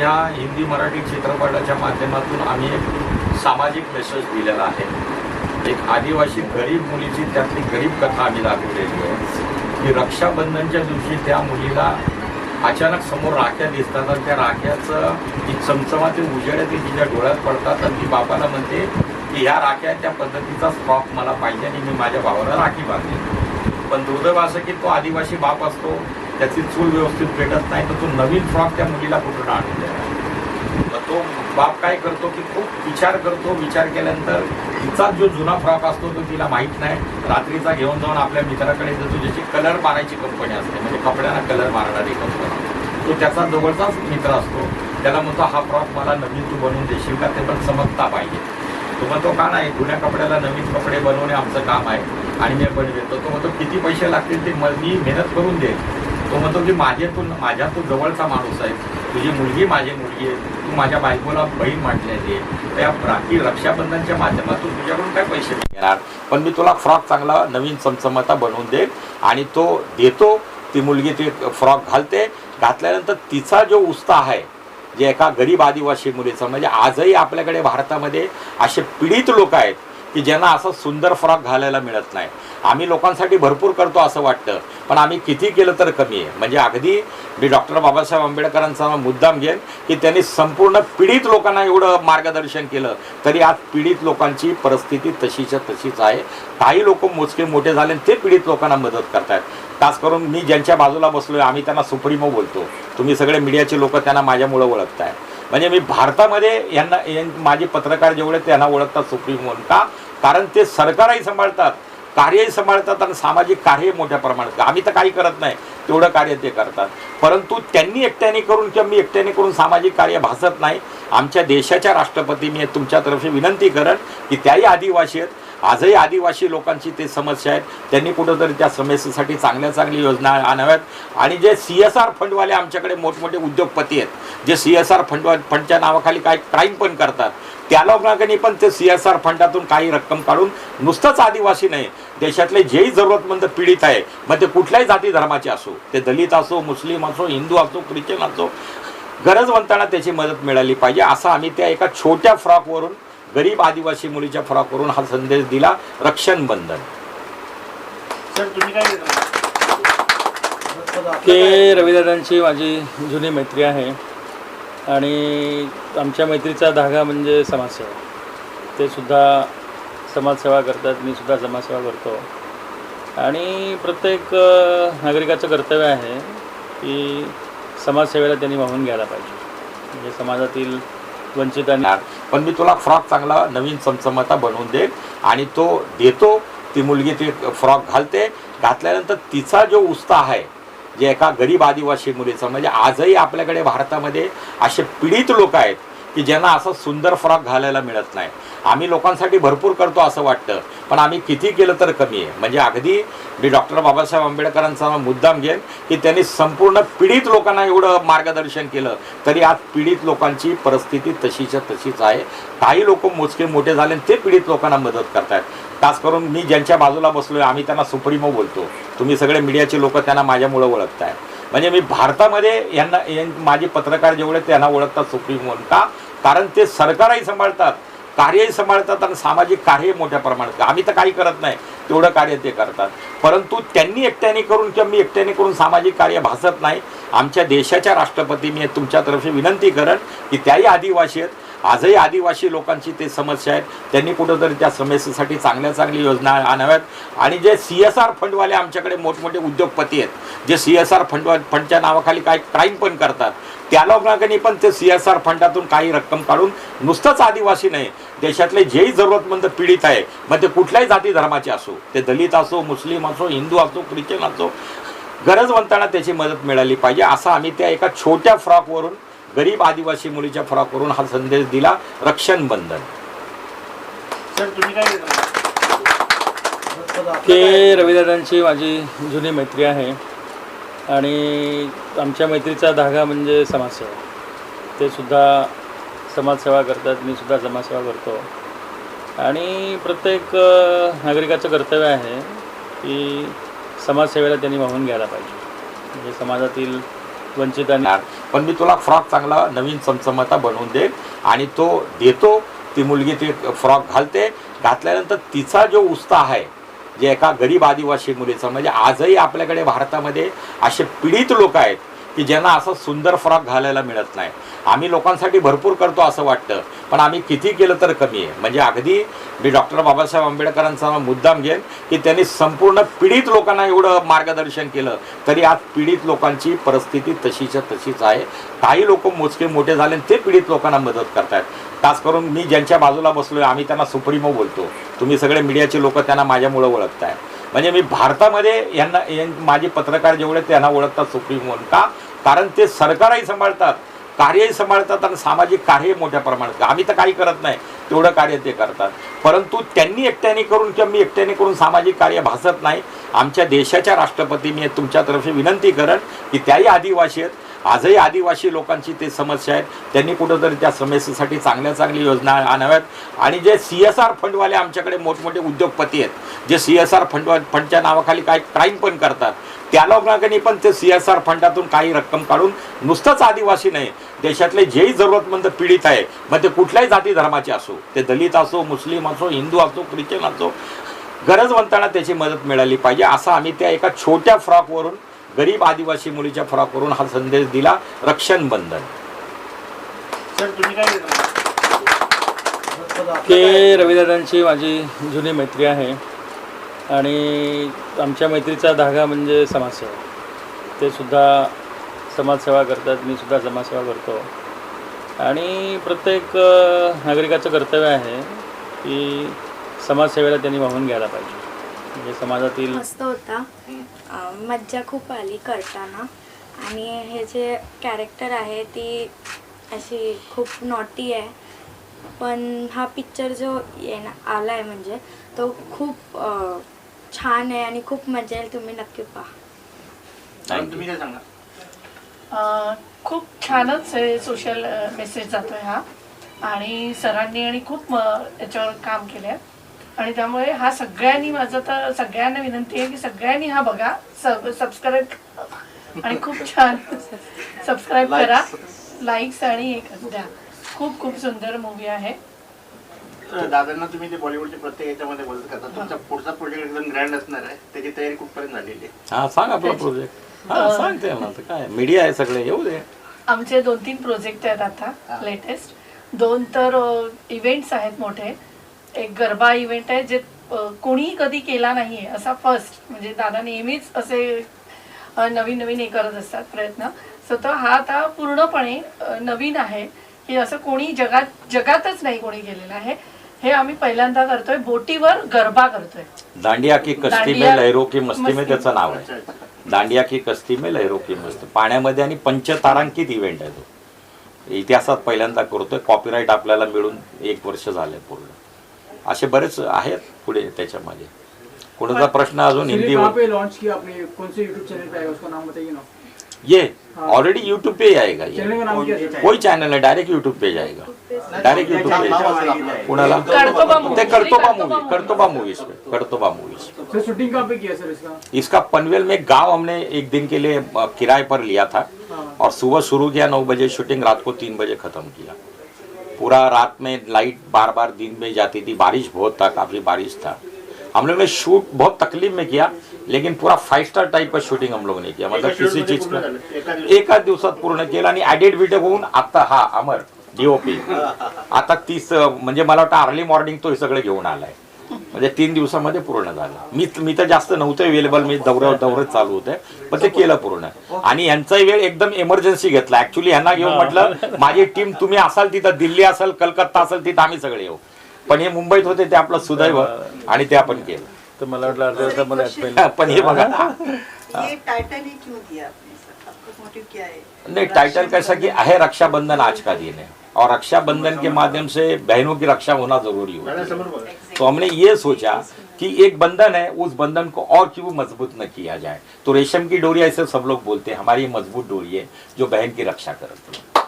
ह्या हिंदी मराठी चित्रपटाच्या माध्यमातून आम्ही एक सामाजिक मेसेज दिलेला आहे। एक आदिवासी गरीब मुलीची त्यातली गरीब कथा आम्ही दाखवलेली आहे की रक्षाबंधनच्या दिवशी त्या मुलीला अचानक समोर राख्या दिसतात आणि त्या राख्याचं जी चमचमाते उजेड ते तिच्या डोळ्यात पडतात आणि ती बापाला म्हणते की ह्या राख्या त्या पद्धतीचा फ्रॉक मला पाहिजे आणि मी माझ्या भावाला राखी बांधली। पण दुर्दैव असं की तो आदिवासी बाप असतो, त्याची चूल व्यवस्थित भेटत नाही, तर तो नवीन फ्रॉक त्या मुलीला कुठून आणून देणार। मग तो बाप काय करतो की खूप विचार करतो, विचार केल्यानंतर तिचा जो जुना फ्रॉक असतो तो तिला माहीत नाही, रात्रीचा घेऊन जाऊन आपल्या मित्राकडे जातो, ज्याची कलर मारायची कंपनी असते, म्हणजे कपड्यांना कलर मारणारी कंपनी। तो त्याचा जवळचाच मित्र असतो, त्याला म्हणतो हा फ्रॉक मला नवीन तू बनवून देशील का, ते पण चमकता पाहिजे। तो म्हणतो का नाही, जुन्या कपड्याला नवीन कपडे बनवणे आमचं काम आहे आणि मी बनवेतो। तो म्हणतो किती पैसे लागतील ते मी मेहनत करून दे। तो म्हणतो की माझ्या तू जवळचा माणूस आहे, तुझी मुलगी माझी मुलगी आहे, तू माझ्या बायकोला बहीण म्हटलेली आहे, त्या राखी रक्षाबंधनच्या माध्यमातून तुझ्याकडून काय पैसे घेणार, पण मी तुला फ्रॉक चांगला नवीन चमचमाता बनवून दे। आणि तो देतो, ती मुलगी ती फ्रॉक घालते, घातल्यानंतर तिचा जो उत्साह आहे जे एका गरीब आदिवासी मुलीचा, म्हणजे आजही आपल्याकडे भारतामध्ये असे पीडित लोक आहेत की ज्यांना असं सुंदर फ्रॉक घालायला मिळत नाही। आम्ही लोकांसाठी भरपूर करतो असं वाटतं, पण आम्ही किती केलं तर कमी आहे। म्हणजे अगदी मी डॉक्टर बाबासाहेब आंबेडकरांचा मुद्दाम घेईन की त्यांनी संपूर्ण पीडित लोकांना एवढं मार्गदर्शन केलं, तरी आज पीडित लोकांची परिस्थिती तशीच्या तशीच आहे। काही लोक मोजके मोठे झाले ते पीडित लोकांना मदत करतात। खास करून मी ज्यांच्या बाजूला बसलोय आम्ही त्यांना सुप्रीमो बोलतो, तुम्ही सगळे मीडियाचे लोक त्यांना माझ्यामुळं ओळखताय। म्हणजे मी भारतामध्ये माझे पत्रकार जेवढे त्यांना ओळखतात सुप्रीमो का, कारण ते सरकारही सांभाळतात, कार्यही सांभाळतात आणि सामाजिक कार्य मोठ्या प्रमाणात। आम्ही तर काही करत नाही, तेवढं कार्य ते करतात, परंतु त्यांनी एकट्याने करून किंवा मी एकट्याने करून सामाजिक कार्य भासत नाही। आमच्या देशाच्या राष्ट्रपती मी तुमच्यातर्फे विनंती करेन की त्याही आदिवासी आहेत, आजही आदिवासी लोकांची ते समस्या आहेत, त्यांनी कुठंतरी त्या समस्येसाठी चांगल्या योजना आणाव्यात। आणि जे CSR फंडवाले आमच्याकडे मोठमोठे उद्योगपती आहेत, जे CSR फंडच्या नावाखाली काही क्राईम पण करतात, त्या लोकांनी पण ते CSR फंडातून काही रक्कम काढून नुसतंच आदिवासी नाही, देशातले जेही जरूरतमंद पीडित आहे, मग ते कुठल्याही जाती धर्माचे असो, ते दलित असो, मुस्लिम असो, हिंदू असो, ख्रिश्चन असो, गरजवंतांना त्याची मदत मिळाली पाहिजे। असं आम्ही त्या एका छोट्या फ्रॉकवरून, गरीब आदिवासी मुलीच्या फ्रॉकवरून हा संदेश दिला, रक्षाबंधन। सर तुम्ही काय के रविदादांची माझी जुनी मैत्री आहे आणि आमच्या मैत्रीचा धागा म्हणजे समाजसेवा। ते सुद्धा समाजसेवा करतात, मी सुद्धा समाजसेवा करतो आणि प्रत्येक नागरिकाचं कर्तव्य आहे की समाजसेवेला त्यांनी वाहून घ्यायला पाहिजे, म्हणजे समाजातील वंचितांना। पण मी तुला फ्रॉक चांगला नवीन चमचमाता बनवून दे। आणि तो देतो, ती मुलगी ती फ्रॉक घालते, घातल्यानंतर तिचा जो उत्साह आहे जे एका गरीब आदिवासी मुलीचा, म्हणजे आजही आपल्याकडे भारतामध्ये असे पीडित लोक आहेत की ज्यांना असं सुंदर फ्रॉक घालायला मिळत नाही। आम्ही लोकांसाठी भरपूर करतो असं वाटतं, पण आम्ही किती केलं तर कमी आहे। म्हणजे अगदी मी डॉक्टर बाबासाहेब आंबेडकरांचा मुद्दाम घेईन की त्यांनी संपूर्ण पीडित लोकांना एवढं मार्गदर्शन केलं, तरी आज पीडित लोकांची परिस्थिती तशीच्या तशीच आहे। काही लोक मोजके मोठे झाले ते पीडित लोकांना मदत करतात। खास करून मी ज्यांच्या बाजूला बसलोय आम्ही त्यांना सुप्रीमो बोलतो, तुम्ही सगळे मीडियाचे लोक त्यांना माझ्यामुळं ओळखताय। म्हणजे मी भारतामध्ये माझे पत्रकार जेवढे त्यांना ओळखतात सुप्रीमो का, कारण ते सरकारही सांभाळतात, कार्यही सांभाळतात आणि सामाजिक कार्य मोठ्या प्रमाणात। आम्ही तर काही करत नाही, तेवढं कार्य ते करतात, परंतु त्यांनी एकट्याने करून किंवा मी एकट्याने करून सामाजिक कार्य भासत नाही। आमच्या देशाच्या राष्ट्रपती मी तुमच्यातर्फे विनंती करेन की त्याही आदिवासी आहेत, आजही आदिवासी लोकांची ते समस्या आहेत, त्यांनी कुठंतरी त्या समस्येसाठी चांगल्या योजना आणाव्यात। आणि जे CSR फंडवाले आमच्याकडे मोठमोठे उद्योगपती आहेत, जे CSR फंडच्या नावाखाली काही क्राईम पण करतात, त्या लोकांनी पण ते CSR फंडातून काही रक्कम काढून नुसतंच आदिवासी नाही, देशातले जेही जरूरतमंद पीडित आहे, मग ते कुठल्याही जाती धर्माचे असो, ते दलित असो, मुस्लिम असो, हिंदू असो, ख्रिश्चन असो, गरजवंतांना त्याची मदत मिळाली पाहिजे। असं आम्ही त्या एका छोट्या फ्रॉकवरून, गरीब आदिवासी मुलीच्या फ्रॉकवरून हा संदेश दिला, रक्षाबंधन। सर तुम्ही काय के रविदादांची माझी जुनी मैत्री आहे आणि आमच्या मैत्रीचा धागा म्हणजे समाजसेवा। ते सुद्धा समाजसेवा करतात, मी सुद्धा समाजसेवा करतो आणि प्रत्येक नागरिकाचं कर्तव्य आहे की समाजसेवेला त्यांनी वाहून घ्यायला पाहिजे, म्हणजे समाजातील वंचित आणि पण मी तुला फ्रॉक चांगला नवीन चमचमाता बनवून देईन आणि तो देतो. ती मुलगी ती फ्रॉक घालते. घातल्यानंतर तिचा जो उत्साह आहे जे एका गरीब आदिवासी मुलीचा, म्हणजे आजही आपल्याकडे भारतामध्ये असे पीडित लोक आहेत की ज्यांना असं सुंदर फ्रॉक घालायला मिळत नाही. आम्ही लोकांसाठी भरपूर करतो असं वाटतं, पण आम्ही किती केलं तर कमी आहे. म्हणजे अगदी मी डॉक्टर बाबासाहेब आंबेडकरांचा मुद्दाम घेईन की त्यांनी संपूर्ण पीडित लोकांना एवढं मार्गदर्शन केलं, तरी आज पीडित लोकांची परिस्थिती तशीच्या तशीच आहे. काही लोक मोजके मोठे झाले ते पीडित लोकांना मदत करतात. खास करून मी ज्यांच्या बाजूला बसलोय आम्ही त्यांना सुप्रीमो बोलतो. तुम्ही सगळे मीडियाचे लोक त्यांना माझ्यामुळं ओळखताय. म्हणजे मी भारतामध्ये माझे पत्रकार जेवढे त्यांना ओळखतात सुप्रीमो. का? कारण ते सरकारही सांभाळतात, कार्यही सांभाळतात आणि सामाजिक कार्यही मोठ्या प्रमाणात. आम्ही तर काही करत नाही, तेवढं कार्य ते करतात. परंतु त्यांनी एकट्याने करून किंवा मी एकट्याने करून सामाजिक कार्य भासत नाही. आमच्या देशाच्या राष्ट्रपती मी तुमच्यातर्फे विनंती करेन की त्याही आदिवासी आहेत, आजही आदिवासी लोकांची ते समस्या आहेत, त्यांनी कुठंतरी त्या समस्येसाठी चांगली योजना आणाव्यात. आणि जे CSR फंडवाले आमच्याकडे मोठमोठे उद्योगपती आहेत जे CSR फंडच्या नावाखाली काय क्राईम पण करतात, त्या लोकांनी पण ते CSR फंडातून काही रक्कम काढून नुसतंच आदिवासी नाही देशातले जेही जरूरतमंद पीडित आहे, मग ते कुठल्याही जाती धर्माचे असो, ते दलित असो, मुस्लिम असो, हिंदू असो, ख्रिश्चन असो, गरजवंतांना त्याची मदत मिळाली पाहिजे. असं आम्ही त्या एका छोट्या फ्रॉकवरून, गरीब आदिवासी मुलीच्या फ्रॉकवरून हा संदेश दिला. रक्षण बंधन. सर तुम्ही काय देता? के रविदादांची माझी जुनी मैत्री आहे आणि आमच्या मैत्रीचा धागा म्हणजे समाजसेवा. ते सुद्धा समाजसेवा करतात, मी सुद्धा समाजसेवा करतो. आणि प्रत्येक नागरिकाचं कर्तव्य आहे की समाजसेवेला त्यांनी वाहून घ्यायला पाहिजे. म्हणजे समाजातील मस्त होता, मज्जा खूप आली करताना. आणि हे जे कॅरेक्टर आहे ती अशी खूप नॉटी आहे, पण हा पिक्चर जो आला आहे म्हणजे तो खूप छान आहे आणि खूप मजा येईल. तुम्ही नक्की पहा. तुम्ही काय सांगा? खूप छानच आहे, सोशल मेसेज जातोय हा. आणि सरांनी आणि खूप याच्यावर काम केलं आहे. आणि त्यामुळे हा सगळ्यांनी, माझं तर सगळ्यांना विनंती आहे की सगळ्यांनी हा बघा, सबस्क्राईब आणि खूप छान सबस्क्राईब करा, लाईक्स आणि एक द्या. खूप खूप सुंदर मूवी आहे. दादांना तुम्ही ते बॉलिवूडच्या प्रत्येक याच्यामध्ये बोलत करता. तुमचा पुढचा प्रोजेक्ट एकदम ग्रँड असणार आहे, त्याची तयारी कुठपर्यंत झालेली आहे? हा सांग आपला प्रोजेक्ट. हा सांगते मला काय, मीडिया आहे सगळे, येऊ दे. आमचे 2-3 प्रोजेक्ट आहेत आता लेटेस्ट. 2 तर इव्हेंट्स आहेत मोठे. एक गरबा इव्हेंट आहे जे कोणी कधी केला नाही आहे असा फर्स्ट. म्हणजे दादा नेहमीच असे नवीन नवीन हे करत असतात प्रयत्न. सो तो हा आता पूर्णपणे नवीन आहे की असं कोणी जगातच नाही कोणी केलेलं आहे. हे आम्ही पहिल्यांदा करतोय. बोटीवर गरबा करतोय. दांडिया की कस्ती में लहरों की मस्ती में त्याचं नाव आहे. दांडिया की कस्ती में लहरों की मस्ती. पाण्यामध्ये आणि पंचतारांकित इव्हेंट आहे तो. इतिहासात पहिल्यांदा करतोय. कॉपीराईट आपल्याला मिळून 1 वर्ष झालंय पूर्ण. असे बरेच आहेत पुढे त्याच्यामध्ये. कोणाचा प्रश्न अजून हिंदी लॉन्च किया आपने, कौन से यूट्यूब चैनल पे आएगा उसका नाम बताइए ना. ये ऑलरेडी यूट्यूब पे ही आएगा. ये चैनल का नाम क्या है? कोई चॅनल आहे, डायरेक्ट यूट्यूब पे जाएगा. डायरेक्ट यूट्यूब पे. कुणाला? कर्तोबा मूवी. ते कर्तोबा मूवीज पे. कर्तोबा मूवीज. सर शूटिंग कहाँ पे किया सर इसका? इसका पनवेल में गांव हमने 1 दिन के लिए किराए पर लिया था और सुबह शुरू किया 9 बजे शूटिंग, रात को 3 बजे खत्म किया. पूरा रात में लाइट बार दिन में जाती थी, बारिश बहुत था, काफी बारिश था. हम लोग ने शूट बहुत तकलीफ में किया, लेकिन पूरा 5 स्टार टाइप का शूटिंग हम लोगों ने किया. मतलब किसी चीज का एका दिवसात पूर्ण केलं. आणि एडिट बिडिट होऊन आता हा अमर DOP आता 30 म्हणजे मला वाटतं अर्ली मॉर्निंग तो हे सगळं घेऊन आलाय. म्हणजे 3 दिवसामध्ये पूर्ण झालं. मी तर जास्त नव्हतं अवेलेबल, मी दौऱ्यात चालू होते, पण ते केलं पूर्ण. आणि यांचाही वेळ एकदम इमर्जन्सी घेतला. ऍक्च्युली यांना घेऊन म्हटलं माझी टीम तुम्ही असाल तिथं, दिल्ली असेल, कलकत्ता असेल तिथं आम्ही सगळे येऊ. पण हे मुंबईत होते, ते आपलं सुदैव आणि ते आपण केलं. तर मला वाटलं अर्ध्या तासामध्ये पण हे बघा ये टाइटल ही क्यों दिया आपने सर? आपका मोटिव क्या है? नहीं, टाइटल कैसा कि है रक्षाबंधन आज का दिन है और रक्षाबंधन के माध्यम से बहनों की रक्षा होना जरूरी होता है. तो हमने ये सोचा कि एक बंधन है, उस बंधन को और क्यों मजबूत न किया जाए. तो रेशम की डोरी ऐसे सब लोग बोलते हैं, हमारी मजबूत डोरी है जो बहन की रक्षा करती है.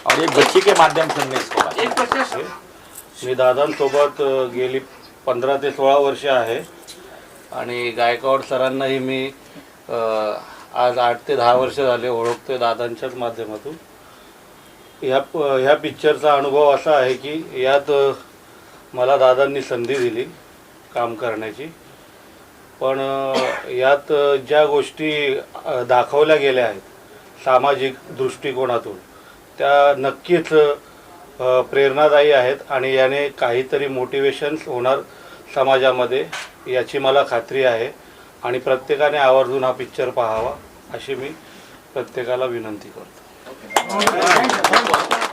और एक बच्ची के माध्यम से हमने इसको बताया. मी दादांसोबत गेली 15 ते 16 वर्ष आहे आणि गायकवाड सरांनाही मी आज 8 ते 10 वर्ष झाले ओळखतोय दादांच्याच माध्यमातून. ह्या पिक्चरचा अनुभव असा आहे की यात मला दादांनी संधी दिली काम करण्याची, पण यात ज्या गोष्टी दाखवल्या गेल्या आहेत सामाजिक दृष्टिकोनातून त्या नक्कीच प्रेरणादायी आहेत आणि याने काहीतरी मोटिवेशन्स होणार समाजामध्ये याची मला खात्री आहे. आणि प्रत्येकाने आवर्जून हा पिक्चर पाहावा अशी मी प्रत्येकाला विनंती करतो.